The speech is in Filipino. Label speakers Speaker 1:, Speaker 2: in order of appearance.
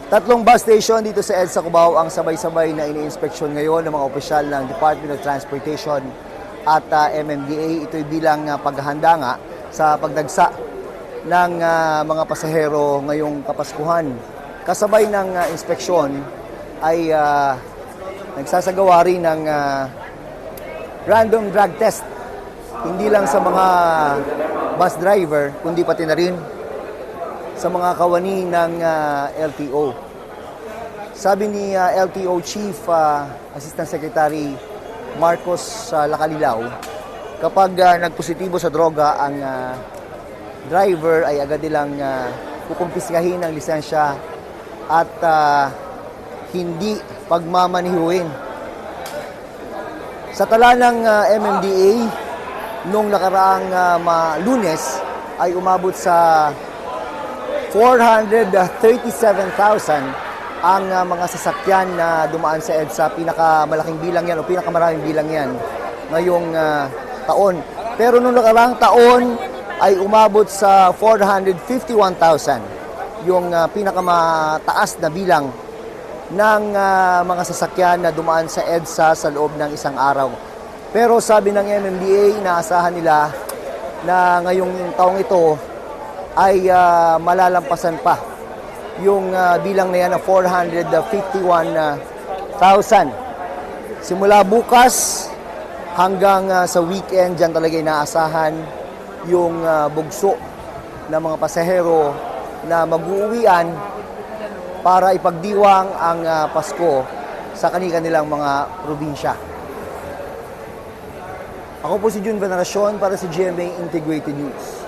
Speaker 1: Tatlong bus station dito sa EDSA Cubao ang sabay-sabay na ini-inspeksyon ngayon ng mga opisyal ng Department of Transportation at MMDA. Ito'y bilang paghahanda nga sa pagdagsa ng mga pasahero ngayong Kapaskuhan. Kasabay ng inspeksyon ay nagsasagawa rin ng random drug test. Hindi lang sa mga bus driver, kundi pati na rin sa mga kawani ng LTO. Sabi ni LTO Chief Assistant Secretary Marcos Lacalilaw, kapag nagpositibo sa droga ang driver ay agad nilang kukumpiskahin ng lisensya at hindi pagmamanihuin. Sa tala ng MMDA, nung nakaraang Lunes ay umabot sa 437,000 ang mga sasakyan na dumaan sa EDSA. Pinakamalaking bilang yan o pinakamaraming bilang yan ngayong taon. Pero nung nakaraang taon ay umabot sa 451,000 yung pinakamataas na bilang ng mga sasakyan na dumaan sa EDSA sa loob ng isang araw. Pero sabi ng MMDA, inaasahan nila na ngayong taong ito ay malalampasan pa yung bilang na yan na 451,000. Simula bukas hanggang sa weekend, dyan talaga inaasahan yung bugso ng mga pasahero na mag-uuwian para ipagdiwang ang Pasko sa kanilang mga probinsya. Ako po si Jun Veneracion para sa GMA Integrated News.